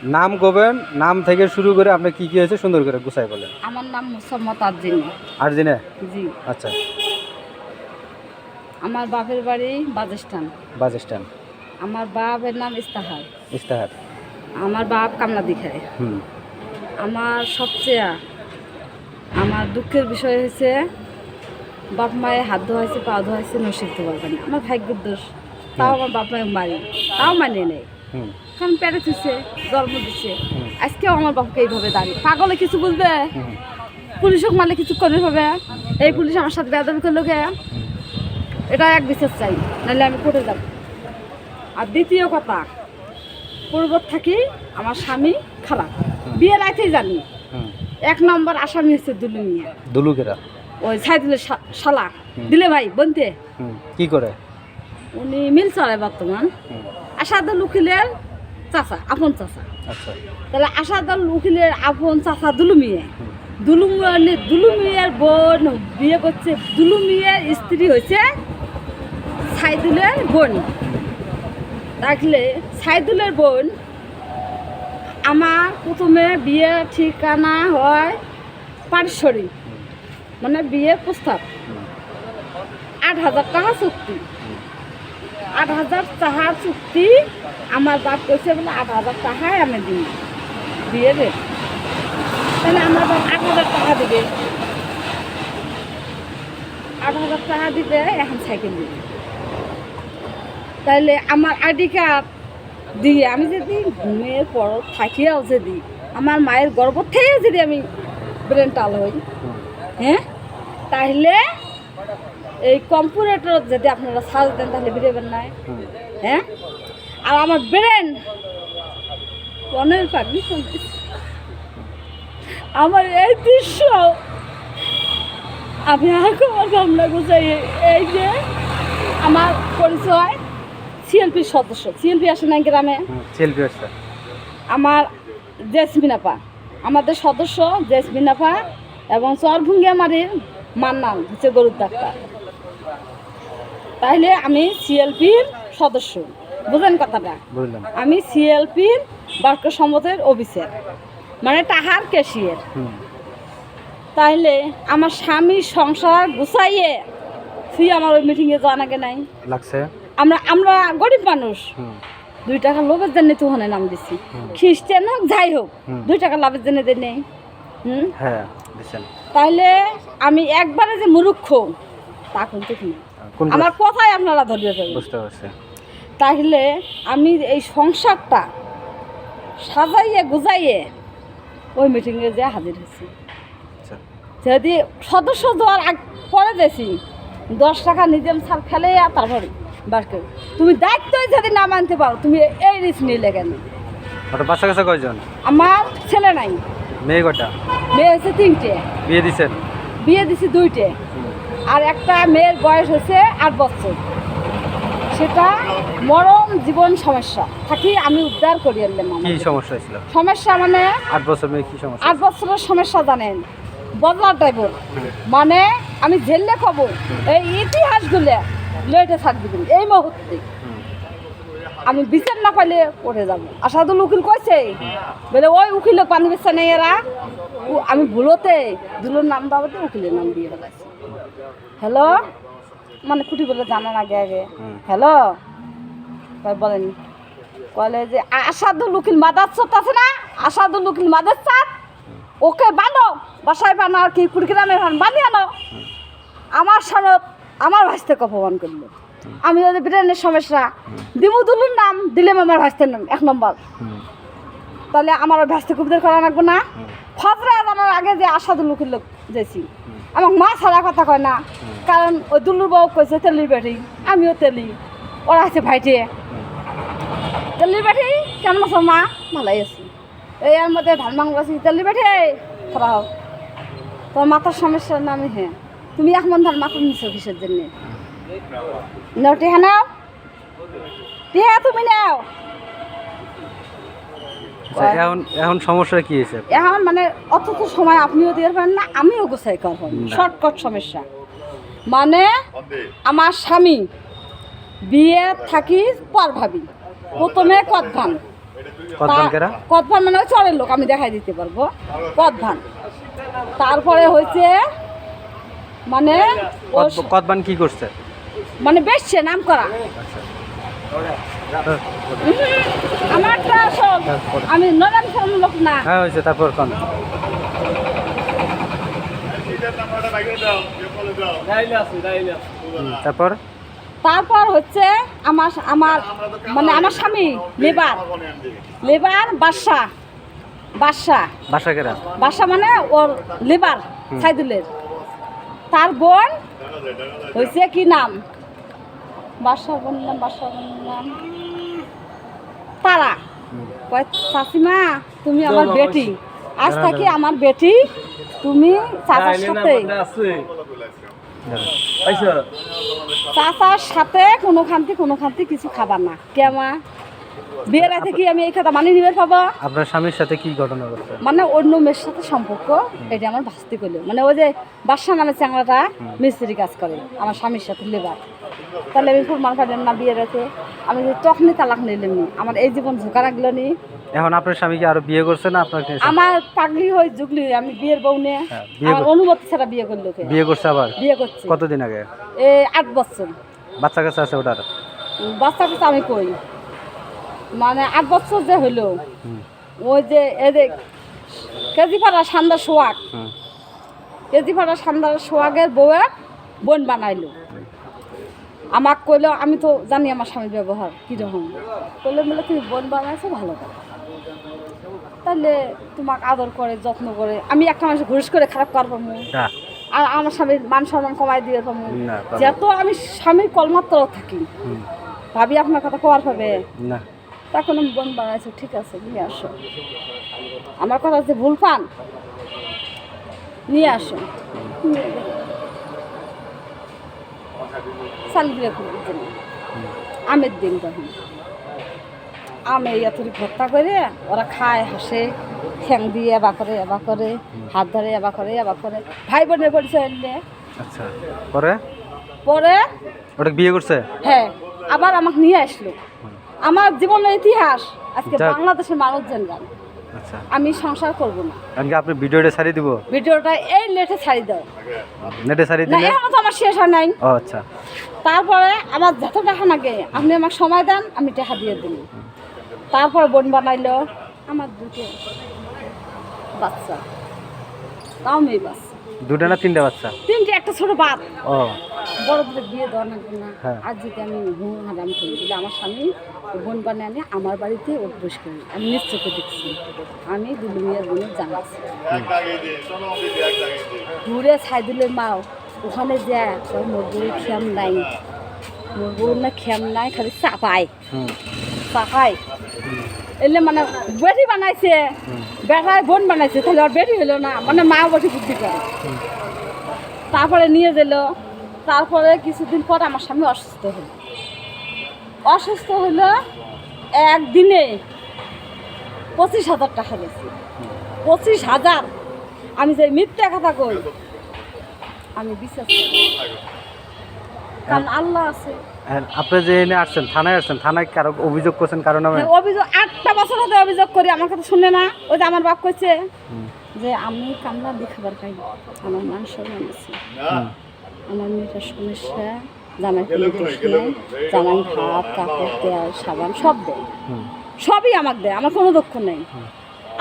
নাম কবেন, নাম থেকে শুরু করে আপনি কি হয়েছে সুন্দর করে গুছাই বলেন। আমার নাম মোসাম্মত আরজিনা। আরজিনা? জি। আচ্ছা। আমার বাপের বাড়ি বাজস্থান। বাজস্থান। আমার বাপের নাম ইস্তাহার। ইস্তাহার। আমার বাপ কামলাদি খায়। আমার সবচেয়ে আমার দুঃখের বিষয় হয়েছে বাপ মায়ের হাত ধোয়াইছে, পা ধোয়াইছে, নসিব ধোয়া পানি। আমার ভাগ্যের দোষ। তাও আমার বাপ মায়ের মারি, তাও মানিয়ে নেই। কারণ পেটে থুইছে, জন্ম দিচ্ছে। আজকেও আমার বাপকে এইভাবে দাঁড়িয়ে পাগলে কিছু বুঝবে, পুলিশক মারলে কিছু করে হবে। এই পুলিশ আমার সাথে বেয়াদবি করলো কে? এটা এক বিচার চাই, নাহলে আমি কোর্টে যাব। আর দ্বিতীয় কথা, পূর্বত থাকি আমার স্বামী খারাপ, বিয়ের আগেই জানি। 1 নম্বর আসামি হচ্ছে দুলু মিয়া। দুলুকেরা? ওই সাইদুলের শালা দিলে ভাই বনতে। কি করে? উনি মিল চড়ায় বর্তমান। আসাদুল উকিলের চাচা, আপন চাচা। আচ্ছা। তাহলে আসাদুল উকিলের আপন চাচা দুলু মিয়া। দুলু মিয়ার বোন বিয়ে করছে, দুলু মিয়ার স্ত্রী হয়েছে সাইদুলের বোন। তাহলে সাইদুলের বোন আমার প্রথমে বিয়ে ঠিকানা হয় পারশ্বরী, মানে বিয়ের প্রস্তাব 8,000 টাকা চুক্তি। 8,000 টাকা চুক্তি আমার বাপ কইছে বলে 8,000 টাকায় আমি দিই বিয়ে রে। তাহলে আমার বাপ 8,000 টাকা দিবে, 8,000 টাকা দিবে, এখন সাইকেল দিবে। তাইলে আমার আইডি কার্ড দিয়ে আমি যদি ঘুমের পর থাকিয়াও যদি আমার মায়ের গর্ভ থেকে যদি আমি ব্রেন টাল হই, হ্যাঁ, তাহলে এই কম্পিউটার যদি আপনারা সার্চ দেন তাহলে বেরোবেন না, হ্যাঁ। আর আমার ব্রেন অনেক পাগলি আমার এই দৃশ্য আমি আর আমার কামনা গোছাই। এই যে আমার পরিচয় সিএলপির সদস্য, সিএলপি আসে না গ্রামে, সিএলপি আসছে। আমার জেসমিন আপা, আমাদের সদস্য জেসমিন আপা, এবং চরভুঙ্গিয়ামারির মান্নান হচ্ছে গরুর ডাক্তার। তাহলে আমি সিএলপির সদস্য, বুঝলেন কথাটা? বুঝলাম। আমি সিএলপির বাক্য সম্মতের অফিসার, মানে টাহার ক্যাশিয়ার। তাইলে আমার স্বামীর সংসার গুছাইয়ে তুই আমার ওই মিটিংয়ে যাওয়া নাকি নাই লাগছে। আমরা গরিব মানুষ, 2 টাকা লোভের জন্য তো ওখানে নাম দিচ্ছি। খ্রিস্টান হোক যাই হোক, 2 টাকা লাভের জন্য দেয় নেই। হ্যাঁ, তাইলে আমি একবারে যে মূর্খ তা কিন্তু কি, আমার কথাই আপনারা ধরিয়ে ফেলবেন। বুঝতে পারছি। তাহলে আমি এই সংসারটা সাজাইয়ে গুজাইয়ে ওই মিটিংয়ে যে হাজির হয়েছি। যদি সদস্য দেওয়ার পরে দেখি 10 টাকা নিজের সার ফেলে তারপরে বাস তুমি দায়িত্বই যদি না মানতে পারো, তুমি এই রিস্ক নিলে কেন? বাচ্চা কাচ্চা কয়জন? আমার ছেলে নাই। মেয়ে কটা? মেয়ে হচ্ছে 3টে। বিয়ে দিছেন? বিয়ে দিছি 2টে। আর একটা মেয়ের বয়স হচ্ছে 8 বছর। সেটা মরণ জীবন সমস্যা থাকি আমি উদ্ধার করি আনলাম। কি সমস্যা ছিল? সমস্যা মানে 8 বছর মেয়ে কি সমস্যা? 8 বছরের সমস্যা জানেন, বদলার ড্রাইভার। মানে আমি জেলে খাবো এই ইতিহাসগুলো লেটে থাকবে এই মুহূর্তে। আমি বিচার না পাইলে পড়ে যাবো। আসাদুল উকিল কইছে বলে ওই উকিল পানি বেচা নেই এরা। আমি ভুলোতে দুলোর নাম দাবাতে উকিলের নাম দিয়ে ফেলাইছি। হ্যালো, মানে খুঁটি বলে জানার আগে আগে হ্যালো বলেন, বলে যে আসাদুল উকিল মাদার চোট আছে না, আসাদুল উকিল মাদার চাপ, ওকে বানো বাসায় বানো, আর কি কুড়িগ্রামে বানিয়ে আনো। আমার সামনে আমার ভাইস্তেকে অপমান করলো। আমি যদি ব্রেনের সমস্যা দিমুদুলুর নাম দিলাম আমার ভাইস্তের নাম 1 নম্বর, তাহলে আমার ওই ভাইস্তে কুবিদের করা লাগবো না? ফজরা জানার আগে যে আসাদুল উকিল যেছি, আমার মা ছাড়া কথা কয় না, কারণ ওই দুলুর বউ কইছে তেলির বেটি, আমিও তেলি, ওরা আছে ভাইটে তেলির বেটি। কেমন আছো মা? ভালোই আছি। এই এর মধ্যে ধান মাংবাছি, তেলির বেটি খারাপ হোক তোমার মাথার সমস্যার নামে। হ্যাঁ, তুমি 1 মন ধান মাথা নিচ্ছ কিসের জন্যে? নাও টেহা, নাও টেহা, তুমি নাও। এখন সমস্যা কি হয়েছে? এখন মানে অতটা সময় আপনিও দিয়ে পারেন না, আমিও গোছাই করব। শর্টকাট সমস্যা মানে আমার স্বামী বিয়ে থাকি পর ভাবি, প্রথমে কদভান কতজন কেরা? কদভান মানে ওই চরের লোক, আমি দেখাই দিতে পারবো। কদভান তারপরে হয়েছে মানে কতবান কি করছে? মানে বেশছে নাম করা আমারটা সব আমি নরম সরম লোক না। হ্যাঁ হয়েছে, তারপর কোন তারপর তারপর হচ্ছে আমার আমার মানে আমার স্বামী লেবার লেবার বাদশা বাদশা বাসা কেরা? বাদশা মানে ওর লেবার সাইদুলের তার বোন হয়েছে কি নাম বাদশা বললাম তারা কয় চাচিমা তুমি আমার বেটি, আজ থাকি আমার বেটি, তুমি চাচার সাথে চাচার সাথে কোনো খান্তি কিছু খাবার না কেমা বিয়ের রাতে কি আমি এই কথা মানি নিবে পাবো। আপনার স্বামীর সাথে কি ঘটনা ঘটছে? মানে অন্য মেয়ের সাথে সম্পর্ক, এটা আমার ভাস্তি করলো। মানে ওই যে বাদশা নামে চ্যাংড়াটা মিস্ত্রি কাজ করে আমার স্বামীর সাথে লেবার, তাহলে আমি প্রমাণ পাইলাম না বিয়ের রাতে আমি যে তখনই তালাক নিলাম নি, আমার এই জীবন ঝোঁকা রাখলো নি। এখন আপনার স্বামী কি আরো বিয়ে করছে না আপনাকে? আমার পাগলি হয়ে জুগলি আমি বিয়ের বউ নিয়ে আমার অনুমতি ছাড়া বিয়ে করলো। বিয়ে করছে আবার? বিয়ে করছে। কতদিন আগে? 8 বছর। বাচ্চা কাছে আছে ওটার? বাচ্চা কাছে আমি কই মানে 8 বছর যে হইলো ওই যে এদের কেজিপাড়া সান্দার সোয়াগ, কেজিপাড়া সান্দার সোয়াগের বউয়ের বোন বানাইলো। আমাকে কইলো, আমি তো জানি আমার স্বামীর ব্যবহার কীরকম, কইলে বলে তুমি বোন বানাইছো ভালো কথা, তাহলে তোমাকে আদর করে যত্ন করে আমি একটা মানুষ ঘুষ করে খারাপ করবো আর আমার স্বামীর মান সম্মান কমাই দিয়ে পাবো। যেহেতু আমি স্বামীর কলমাত্র থাকি ভাবি আপনার কথা কবার পাবে না, তখন আমি বোন বানাইছো, ঠিক আছে নিয়ে আসো, আমার কথা যে ভুল পান নিয়ে আসো, সালবিরা করে জন্য আমের দিন তখন আমে এতটি ভর্তা করে ওরা খায় হাসে, ঠ্যাং দিয়ে এবা করে হাত ধরে এবা করে ভাই বোনের পরিচয় এলে। আচ্ছা, পরে পরে ওটা বিয়ে করছে? হ্যাঁ, আবার আমাকে নিয়ে আসলো। আমার জীবনের ইতিহাস আজকে বাংলাদেশের মানুষ জানবেন। আচ্ছা, আমি সংসার করব না। আমি আপনি ভিডিওটা ছাড়িয়ে দিব? ভিডিওটা এই নেটে ছাড়ি দাও। নেটে ছাড়িয়ে না, দিলে? এখন তো আমার শেষ হয় নাই। ও আচ্ছা। তারপরে আমার যত টাকা লাগে আপনি আমাকে সময় দেন, আমি টাকা দিয়ে দিন। তারপরে বোন বানাইলো আমার দুটো বাচ্চা, তাও মেয়ে বাচ্চা। দুটো না তিনটা বাচ্চা? তিনটে, একটা ছোট বাপ। ও, বড়দের বিয়ে দেওয়া লাগবে না। হ্যাঁ। আর যদি আমি হুম হারাম করি দিলে আমার স্বামী বোন বানিয়ে আনে আমার বাড়িতে অভ্যেস করি, আমি নিশ্চয়কে দেখছি, আমি দুলুমিয়ার বোনের জানাচ্ছি ঘুরে সাইদুলের মাও ওখানে যায় মোর বউর খেয়াম নাই, মোর বউর না খেয়াম নাই, খালি চাপায় এলে মানে বেটি বানাইছে, বেটায় বোন বানাইছে, তাহলে আর বেটি হলো না, মানে মা বসে বুদ্ধি করে। তারপরে নিয়ে গেল, তারপরে কিছুদিন পর আমার স্বামী অসুস্থ হলো একদিনে 25,000 টাকা গেছে। 25,000 আমি যে মিথ্যা কথা কই আমি বিশ্বাস করি, কারণ আল্লাহ আছে। আপনি যে এনে আসছেন, থানায় আসছেন, থানায় কারো অভিযোগ করছেন কারণ নামে? অভিযোগ 8টা বছর হতে অভিযোগ করি, আমার কথা শুনে না। ওই যে আমার বাপ কইছে যে আমি কামলা দিয়ে খাবার খাই, আমার মান সম্মান আছে, আমার মেয়েটার সমস্যা, জামাই কোনো দোষ নেই, জামাই ভাত কাপড় তেল সাবান সব দেয়, সবই আমাকে দেয়, আমার কোনো দুঃখ নেই।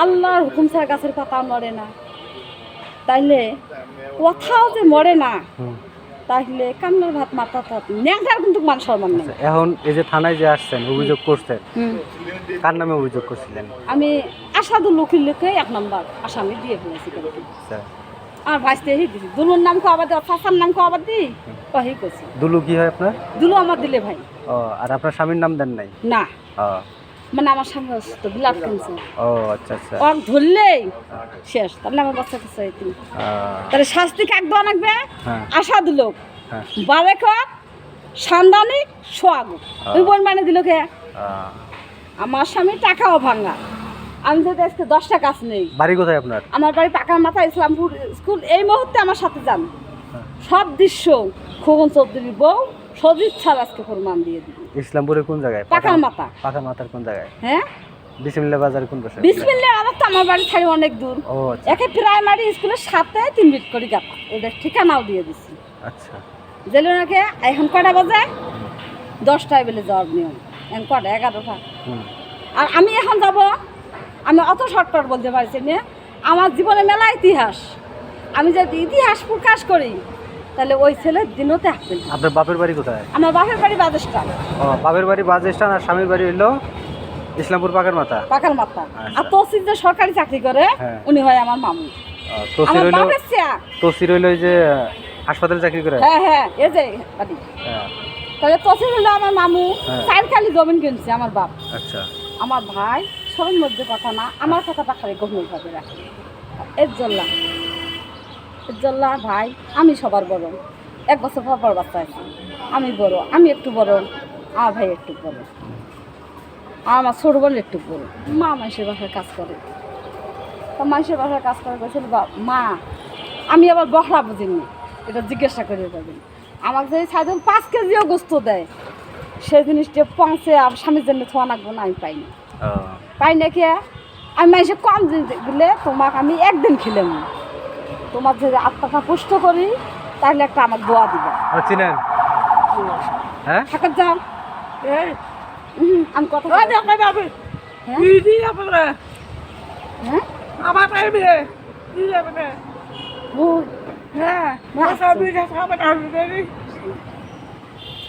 আল্লাহর হুকুম ছাড়া গাছের পাতাও মরে না, তাইলে কোথাও যে মরে না, তাহলে কান্নার ভাত মাথা ভাত ন্যাংটার কিন্তু মান সম্মান নেই। এখন এই যে থানায় যে আসছেন অভিযোগ করছেন, কার নামে অভিযোগ করছিলেন? আমি আসাদুল উকিল লিখে 1 নম্বর আসামি দিয়ে ফেলেছি। আমার ভাইতে দিছি, দুলুর নাম কো আবার দি, ফাসার নাম কো আবার দি, কহি করছি। দুলু কি হয় আপনার? দুলু আমার দিলে ভাই। ও, আর আপনার স্বামীর নাম দেন নাই? না, ও মানে আমার স্বামী অসুস্থ, ব্লাড ক্যান্সার। ও আচ্ছা আচ্ছা, ওর ধরলেই শেষ, তাহলে আমার বাচ্চা কাছে তাহলে শাস্তি কাক দেওয়া লাগবে? আসাদুল বারেকর সান্দানিক সোয়াগ, ওই বোন মানে দিল কে? আমার স্বামী টাকাও ভাঙা, আমি যদি আজকে 10 টাকা কাজ নেই। বাড়ি কোথায় আপনার? আমার বাড়ি পাকার মাথা, ইসলামপুর স্কুল। এই মুহূর্তে আমার সাথে যান, সব দৃশ্য খোকন চৌধুরীর বউ সজিত ছাড় আজকে প্রমাণ দিয়ে দিবি। ইসলামপুরে কোন জায়গায়? পাকার মাথা। পাকার মাথার কোন জায়গায়? হ্যাঁ, বিসমিল্লাহ বাজার কোন পাশে? বিসমিল্লাহ বাজার তো আমার বাড়ি ছাড়ি অনেক দূর। ও আচ্ছা একে প্রাইমারি স্কুলের সাথে 3 মিনিট করে যাবো, ওদের ঠিকানাও দিয়ে দিছি। আচ্ছা। জেলুনাকে এখন কটা বাজে? 10টায় বেলে যাওয়ার নিয়ম, এখন কটা? 11টা। আর আমি এখন যাব, আমি অত শর্টকাট বলতে পারছি না, আমার জীবনে মেলা ইতিহাস, আমি যদি ইতিহাস প্রকাশ করি তাহলে ওই ছেলের দিনতে আসবে না। আপনার বাপের বাড়ি কোথায়? আমার বাপের বাড়ি বাদেশটা। ও বাপের বাড়ি বাজেস্টান আর স্বামীর বাড়ি হইলো ইসলামপুর পাকার মাথা। পাকার মাথা। আচ্ছা। আর তসির যে সরকারি চাকরি করে হ্যাঁ। উনি হয় আমার মামু। তসির আমার হইলো, বাপের চেয়া। তসির হইলো ওই যে হাসপাতালে চাকরি করে। হ্যাঁ হ্যাঁ, এই যে বাড়ি। হ্যাঁ তাহলে তসির হলো আমার মামু। হ্যাঁ। 4 খালি জমিন কিনছে আমার বাপ। আচ্ছা আমার ভাই সবার মধ্যে কথা না, আমার কথাটা খালি গভীরভাবে রাখে। এজ্জল্লা ভাই, আমি সবার বড়, 1 বছর পর বাচ্চা আছে, আমি বড়, আমি একটু বড়, আমার ভাই একটু বড়, আর আমার ছোট বোন একটু বড়। মা মানুষের বাসায় কাজ করে, তো মানুষের বাসায় কাজ করে বলছিল মা, আমি আবার বহরা বুঝিনি, এটা জিজ্ঞাসা করে পাবেন। আমাকে যদি সাইদুল 5 কেজিও গোস্ত দেয়, সেই জিনিসটা পৌঁছে আর স্বামীর জন্য থোয়া রাখবো না, আমি পাই না। পাই না কি আমি মানুষে কম দিলে তোমাকে আমি একদিন খেলাম, তোমার যদি আত্মাটা পুষ্ট করি তাহলে একটা আমার দোয়া দিবা। চিনেন? হ্যাঁ থাকার যাও আমি কথা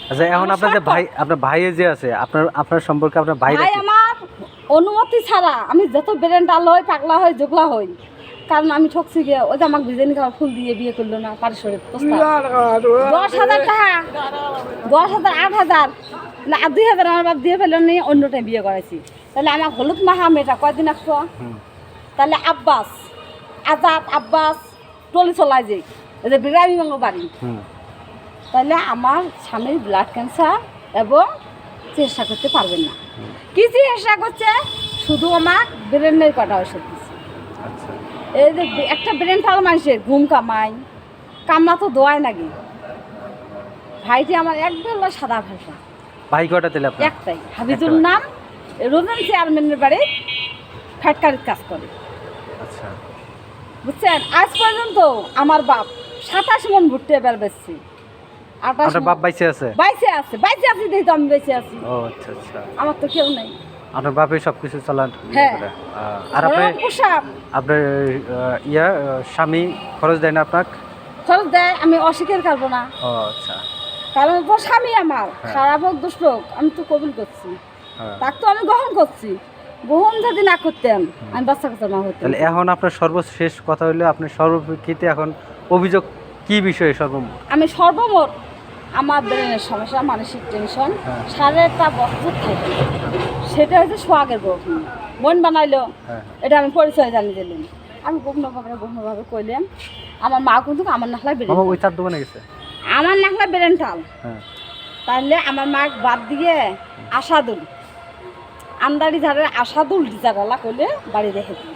আচ্ছা এখন আপনার যে ভাই, আপনার ভাইয়ে যে আছে, আপনার সম্পর্কে আপনার ভাই ভাই আমার অনুমতি ছাড়া আমি যত বেরেন্টাল হই, পাগলা হই, জোগলা হই, কারণ আমি ঠকছি গিয়ে ওই যে আমাকে বিজেনি খাওয়া ফুল দিয়ে বিয়ে করলো না, পারিশ্রমিক প্রস্তাব 10,000 টাকা, 10,000, 8,000 না 2,000 আমার বাপ দিয়ে ফেলেন নি, অন্যটাই বিয়ে করাইছি। তাহলে আমার হলুদ মাহা মেয়েটা কয়দিন আসছো, তাহলে আব্বাস, আজাদ আব্বাস টলি চলাই যে এই যে বিরামি মঙ্গ বাড়ি, তাহলে আমার স্বামীর ব্লাড ক্যান্সার এবং চিকিৎসা করতে পারবেন না। কি চিকিৎসা করছে? শুধু আমার ব্রেনের কটা ওষুধ দিচ্ছে। এই যে একটা ব্রেন থাকা মানুষের ঘুম কামাই, কামনা তো দোয়ায় নাকি। ভাইটি আমার একদম সাদা ভাষা। ভাই কটা তেলে আপনার? একটাই, হাবিজুল নাম, রোজন চেয়ারম্যানের বাড়ি ফ্যাক্টরির কাজ করে। আচ্ছা বুঝছেন? আজ পর্যন্ত আমার বাপ 27 মন ভুট্টে বের বেচছি। আপনার বাপ বাইসে আছে? বাইসে আছে, বাইসে আছি দেখি তো আমি বেঁচে আছি। ও আচ্ছা আচ্ছা। আমার তো কেউ নেই। আপনার বাপে সবকিছু চালান? হ্যাঁ। আর আপনার স্বামী খরচ দেয় না আপনাকে? খরচ দেয়, আমি অস্বীকার করবো না। ও আচ্ছা। কারণ তো স্বামী আমার খারাপ হোক দুষ্ট হোক আমি তো কবুল করছি, তাকে তো আমি গ্রহণ করছি। গ্রহণ যদি না করতাম আমি বাচ্চা কথা না হতাম। তাহলে এখন আপনার সর্বশেষ কথা হলো, আপনার সর্বপ্রেক্ষিতে এখন অভিযোগ কি বিষয়ে সর্বমোট? আমি সর্বমোট আমার ব্রেনের সমস্যা, মানসিক টেনশন, 1.5 বছর থেকে, সেটা হচ্ছে সোহাগের বোন বানাইলো, এটা আমি পরিচয় জানিয়ে দিলাম। আমি গভীরভাবে কইলাম, আমার মা কিন্তু আমার নাখলা বেরেন, ওই চার দোকানে গেছে, আমার নাখলা বেরেন টাল, তাহলে আমার মা বাদ দিয়ে আশাদুল আমদারি ঝাড়ের আশাদুল ডিজারওয়ালা করলে বাড়ি রেখে দিই।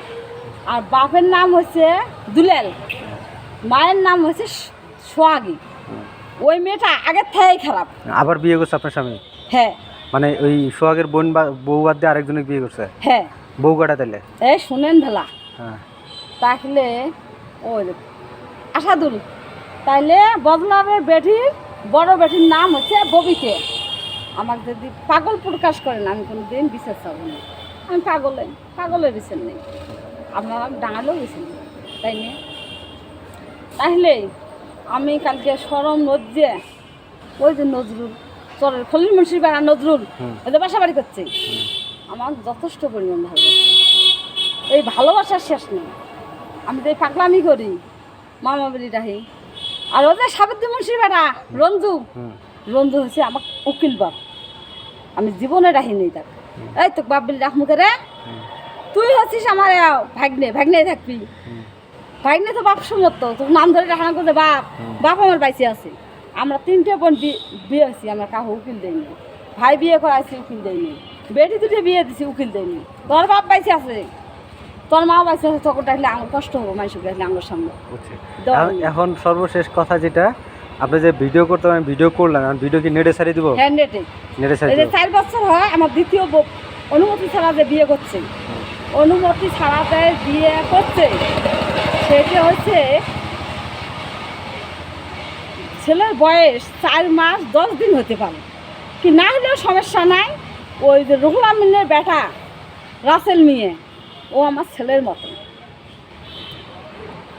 আর বাপের নাম হচ্ছে দুলাল, মায়ের নাম হচ্ছে সোহাগী। ওই মেয়েটা আগের থেকেই খারাপ। আবার বিয়ে করছে আপনার স্বামী? হ্যাঁ। মানে ওই সোহাগের বোন বা বউ বাদ দিয়ে আরেকজনের বিয়ে করছে? হ্যাঁ। বউ কাটা তাহলে? এই শুনেন ভেলা। হ্যাঁ। তাহলে ওই আশাদুল, তাইলে বদলারের বেটির বড় বেটির নাম হচ্ছে ববিতে। আমাকে যদি পাগল প্রকাশ করেন আমি কোনো দিন বিচার চাব না। আমি পাগলের বিচার নেই, আপনারা ডাঙালেও বিচার নেই, তাই না? তাহলে আমি কালকে সরম নজ্জে ওই যে নজরুল চরের খলিল মুন্সির বেড়া নজরুল ওদের বাসা বাড়ি করছে, আমার যথেষ্ট পরিমাণ ভালোবাসা। এই ভালোবাসার শেষ নেই। আমি তো এই পাগলামি করি, মামা বাড়ি ডাহি। আর ওদের সাবিত্রী মুন্সির বেড়া রঞ্জু হচ্ছে আমার উকিল বাপ, আমি জীবনে রাখি নেই তাকে। এই তো বাপ বলি রাখ মুখে রে, তুই হচ্ছিস আমার ভাগ্নে থাকবি। ভাগ্নে তো বাপ সমর্থ, তোর নাম ধরে রাখা করতে বাপ আমার বাইসে আছে। আমরা 3টে বোন বিয়ে হয়েছি, আমার কাহু উকিল দেয়নি। ভাই বিয়ে করাইছি, উকিল দেয়নি। বেটি 2টে বিয়ে দিছি, উকিল দেয়নি। তোর বাপ বাইসে আছে, তোর মা বাইসে আছে, তোকে ডাকলে আমার কষ্ট হবো, মাইসুক ডাকলে আমার সামনে। এখন সর্বশেষ কথা যেটা, আপনি যে ভিডিও করতে ভিডিও করলেন, ভিডিও কি নেটে ছাড়িয়ে দিব? হ্যাঁ নেটে। 4 বছর হয়, আমার দ্বিতীয় অনুমতি ছাড়া যে বিয়ে করছে, অনুমতি ছাড়া যে বিয়ে করছে, সেটা হচ্ছে ছেলের বয়স 4 মাস 10 দিন হতে পারে, কি না হলেও সমস্যা নাই। ওই যে রুহুল আমিনের বেটা রাসেল মিয়ে, ও আমার ছেলের মতো।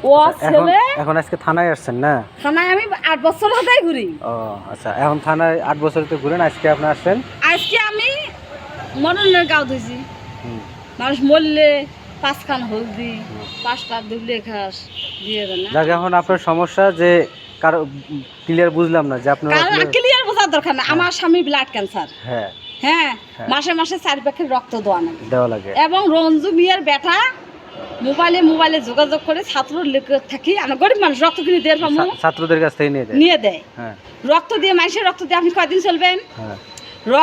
ও ছেলে এখন আজকে থানায় আসছেন না? থানায় আমি 8 বছর হতেই ঘুরি। ও আচ্ছা, এখন থানায় 8 বছর তো ঘুরেন, আজকে আপনি আসছেন? আজকে আমি মরণের গাও ধুইছি। হুম। মানুষ মরলে 5 খান হলদি, 5টা দুবলে ঘাস দিয়ে দেন না। যাক, এখন আপনার সমস্যা যে কারো ক্লিয়ার বুঝলাম না যে আপনার ক্লিয়ার বোঝার দরকার না, আমার স্বামী ব্লাড ক্যান্সার। হ্যাঁ হ্যাঁ, হ্যাঁ। মাসে মাসে 4 প্যাকেট রক্ত দেওয়া লাগে। এবং রঞ্জু মিয়ার বেটা মোবাইলে যোগাযোগ করে ছাত্র লিখে থাকি, আমরা গরিব মানুষ রক্ত কিনে দিয়ে পাবো, ছাত্রদের কাছ থেকে নিয়ে দেয়। নিয়ে দেয়। হ্যাঁ রক্ত দিয়ে মানুষের রক্ত দিয়ে আপনি কয়দিন চলবেন? হ্যাঁ। রক্ত